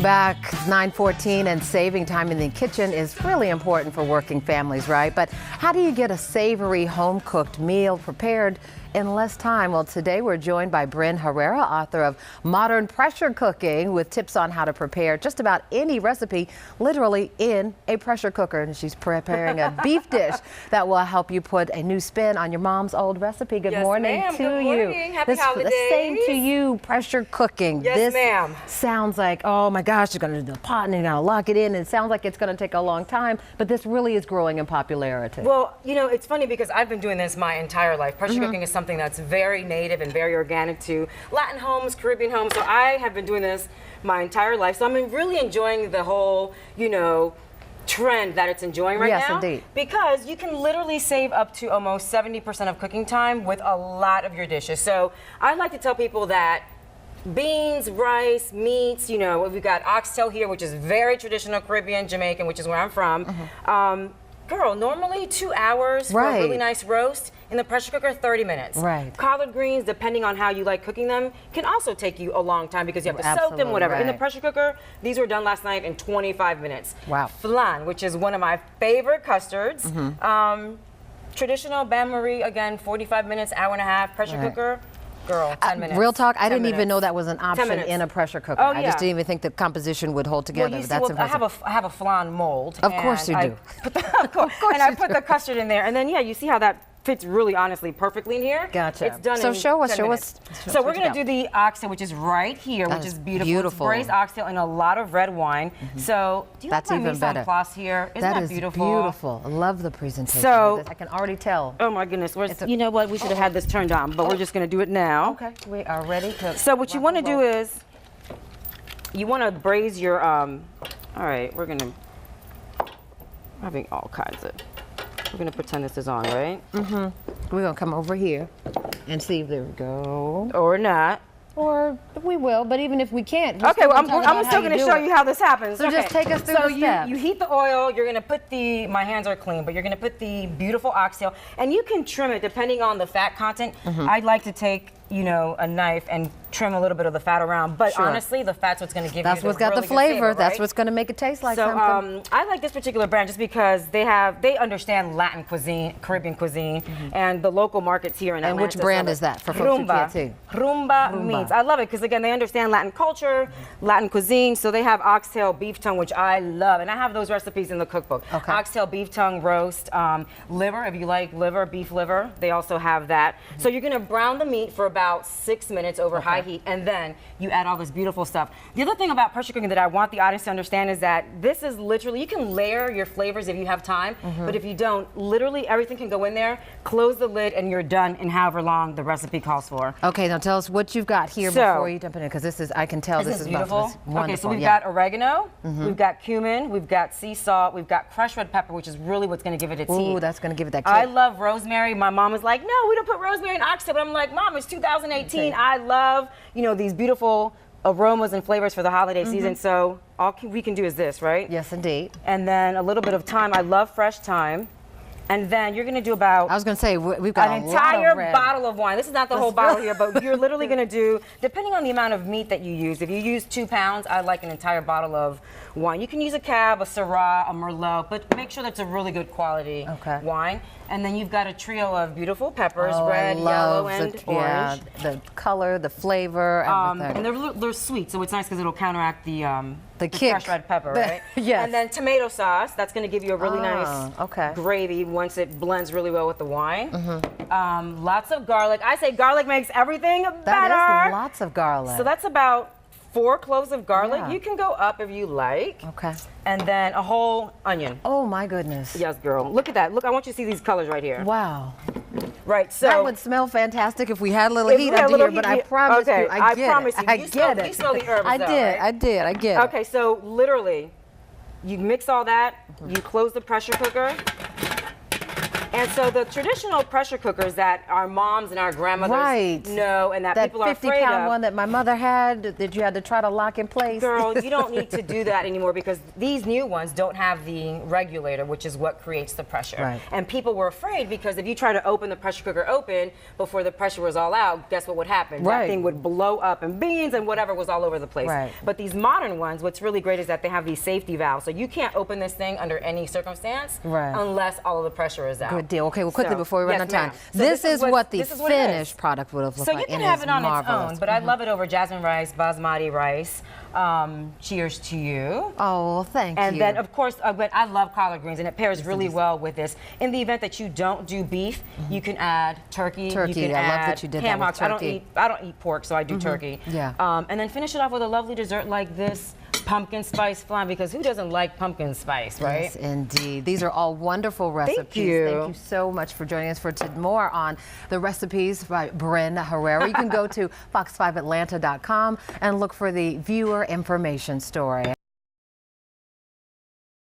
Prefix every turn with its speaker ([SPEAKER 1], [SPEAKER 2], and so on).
[SPEAKER 1] back, 9:14, and saving time in the kitchen is really important for working families, right? But how do you get a savory home-cooked meal prepared in less time? Well, today we're joined by Bryn Herrera, author of Modern Pressure Cooking, with tips on how to prepare just about any recipe, literally in a pressure cooker. And she's preparing a beef dish that will help you put a new spin on your mom's old recipe. Good morning to
[SPEAKER 2] Good
[SPEAKER 1] you.
[SPEAKER 2] morning. Happy holidays.
[SPEAKER 1] The same to you, pressure cooking.
[SPEAKER 2] Yes, ma'am.
[SPEAKER 1] Sounds like, oh my gosh, you're going to do the pot and you're going to lock it in. And it sounds like it's going to take a long time, but this really is growing in popularity.
[SPEAKER 2] Well, you know, it's funny because I've been doing this my entire life. Pressure cooking is something that's very native and very organic to Latin homes, Caribbean homes. So I have been doing this my entire life. So I'm really enjoying the whole, you know, trend that it's enjoying right now.
[SPEAKER 1] Yes, indeed.
[SPEAKER 2] Because you can literally save up to almost 70% of cooking time with a lot of your dishes. So I like to tell people that beans, rice, meats, you know, we've got oxtail here, which is very traditional Caribbean, Jamaican, which is where I'm from. Girl, normally 2 hours for a really nice roast. In the pressure cooker, 30 minutes.
[SPEAKER 1] Right.
[SPEAKER 2] Collard greens, depending on how you like cooking them, can also take you a long time because you have to soak them, whatever. In the pressure cooker, these were done last night in 25 minutes.
[SPEAKER 1] Wow.
[SPEAKER 2] Flan, which is one of my favorite custards. Traditional bain-marie, again, 45 minutes, hour and a half. Pressure cooker. Girl, 10 minutes.
[SPEAKER 1] Real talk, I didn't
[SPEAKER 2] 10
[SPEAKER 1] even know that was an option in a pressure cooker.
[SPEAKER 2] Oh, yeah.
[SPEAKER 1] I just didn't even think the composition would hold together.
[SPEAKER 2] Well, you see,
[SPEAKER 1] That's
[SPEAKER 2] I have a flan mold.
[SPEAKER 1] Of course you do.
[SPEAKER 2] Of course and I put the custard in there, and then you see how that fits really honestly perfectly in here.
[SPEAKER 1] Gotcha.
[SPEAKER 2] It's done
[SPEAKER 1] so
[SPEAKER 2] in
[SPEAKER 1] show us.
[SPEAKER 2] 10 minutes. So we're going to do the oxtail, which is right here, which is beautiful. It's braised oxtail and a lot of red wine. So do you
[SPEAKER 1] That's
[SPEAKER 2] like my
[SPEAKER 1] even better.
[SPEAKER 2] Place here? Isn't that beautiful?
[SPEAKER 1] Beautiful. I love the presentation.
[SPEAKER 2] So
[SPEAKER 1] I can already tell.
[SPEAKER 2] Oh my goodness. You know what? We should have had this turned on, but we're just going to do it now.
[SPEAKER 1] Okay. We are ready to.
[SPEAKER 2] So what you want to do is you want to braise your. All right, we're having all kinds of. We're gonna pretend this is on, right?
[SPEAKER 1] We're gonna come over here and see if there we go.
[SPEAKER 2] Or not.
[SPEAKER 1] Or we will, but even if we can't.
[SPEAKER 2] Okay, well, I'm still gonna show you how this happens.
[SPEAKER 1] So just take us through the steps.
[SPEAKER 2] You heat the oil, you're gonna put my hands are clean, but you're gonna put the beautiful oxtail, and you can trim it depending on the fat content. I'd like to take, you know, a knife and trim a little bit of the fat around, but honestly, the fat's what's going to give
[SPEAKER 1] That's
[SPEAKER 2] you
[SPEAKER 1] what's got
[SPEAKER 2] really
[SPEAKER 1] the flavor.
[SPEAKER 2] Right?
[SPEAKER 1] That's what's going to make it taste like something.
[SPEAKER 2] I like this particular brand just because they understand Latin cuisine, Caribbean cuisine, and the local markets here in Atlanta.
[SPEAKER 1] And which brand is that for folks who can't see?
[SPEAKER 2] Rumba meats. I love it because again, they understand Latin culture, Latin cuisine, so they have oxtail beef tongue, which I love, and I have those recipes in the cookbook. Oxtail beef tongue roast, liver, if you like liver, beef liver, they also have that. So you're going to brown the meat for about 6 minutes over high heat, and then you add all this beautiful stuff. The other thing about pressure cooking that I want the audience to understand is that this is literally, you can layer your flavors if you have time, but if you don't, literally everything can go in there, close the lid, and you're done in however long the recipe calls for.
[SPEAKER 1] Okay, now tell us what you've got here before you dump it in, because this is, I can tell this is
[SPEAKER 2] beautiful.
[SPEAKER 1] Wonderful.
[SPEAKER 2] Okay, so we've got oregano, we've got cumin, we've got sea salt, we've got crushed red pepper, which is really what's going to give it its heat.
[SPEAKER 1] Ooh, that's going to give it that kick.
[SPEAKER 2] I love rosemary. My mom was like, no, we don't put rosemary in oxtail, but I'm like, Mom, it's 2018. I love, you know, these beautiful aromas and flavors for the holiday season. So all we can do is this, right?
[SPEAKER 1] Yes, indeed.
[SPEAKER 2] And then a little bit of thyme. I love fresh thyme. And then you're going to do about
[SPEAKER 1] I was going to say, we've got
[SPEAKER 2] an entire bottle of wine. This is not the whole bottle here, but you're literally going to do, depending on the amount of meat that you use, if you use 2 pounds, I like an entire bottle of wine. You can use a Cab, a Syrah, a Merlot, but make sure that's a really good quality wine. And then you've got a trio of beautiful peppers, red, yellow, and orange.
[SPEAKER 1] Yeah, the color, the flavor, everything.
[SPEAKER 2] And they're sweet, so it's nice because it'll counteract the
[SPEAKER 1] kick.
[SPEAKER 2] fresh red pepper, right?
[SPEAKER 1] Yes.
[SPEAKER 2] And then tomato sauce. That's going to give you a really nice gravy once it blends really well with the wine. Lots of garlic. I say garlic makes everything better.
[SPEAKER 1] That is lots of garlic.
[SPEAKER 2] So that's about 4 cloves of garlic. You can go up if you like.
[SPEAKER 1] Okay.
[SPEAKER 2] And then a whole onion.
[SPEAKER 1] Oh my goodness.
[SPEAKER 2] Yes, girl. Look at that. Look, I want you to see these colors right here.
[SPEAKER 1] Wow.
[SPEAKER 2] Right, so
[SPEAKER 1] that would smell fantastic if we had a little heat under here, but I promise you, I get it.
[SPEAKER 2] You smell the herbs,
[SPEAKER 1] I get it.
[SPEAKER 2] Okay, so literally, you mix all that, you close the pressure cooker, And so the traditional pressure cookers that our moms and our grandmothers know and that people are afraid of.
[SPEAKER 1] That 50-pound one that my mother had that you had to try to lock in place.
[SPEAKER 2] Girl, you don't need to do that anymore because these new ones don't have the regulator, which is what creates the pressure.
[SPEAKER 1] Right.
[SPEAKER 2] And people were afraid because if you try to open the pressure cooker open before the pressure was all out, guess what would happen? That thing would blow up and beans and whatever was all over the place.
[SPEAKER 1] Right.
[SPEAKER 2] But these modern ones, what's really great is that they have these safety valves. So you can't open this thing under any circumstance unless all of the pressure is out.
[SPEAKER 1] Good deal. Okay, well, quickly before we run out of time.
[SPEAKER 2] So
[SPEAKER 1] this is what the finished product would have looked like.
[SPEAKER 2] So you can have it on its own, but I love it over jasmine rice, basmati rice. Cheers to you.
[SPEAKER 1] Oh, thank you.
[SPEAKER 2] And then, of course, but I love collard greens, and it pairs really well with this. In the event that you don't do beef, you can add turkey.
[SPEAKER 1] Turkey.
[SPEAKER 2] You can
[SPEAKER 1] I
[SPEAKER 2] add
[SPEAKER 1] love that you did
[SPEAKER 2] ham
[SPEAKER 1] that with
[SPEAKER 2] hocks.
[SPEAKER 1] turkey.
[SPEAKER 2] I don't eat pork, so I do turkey.
[SPEAKER 1] Yeah.
[SPEAKER 2] And then finish it off with a lovely dessert like this. Pumpkin spice flan, because who doesn't like pumpkin spice, right?
[SPEAKER 1] Yes, indeed. These are all wonderful recipes.
[SPEAKER 2] Thank you.
[SPEAKER 1] Thank you so much for joining us for more on the recipes by Bryn Herrera. You can go to fox5atlanta.com and look for the viewer information story.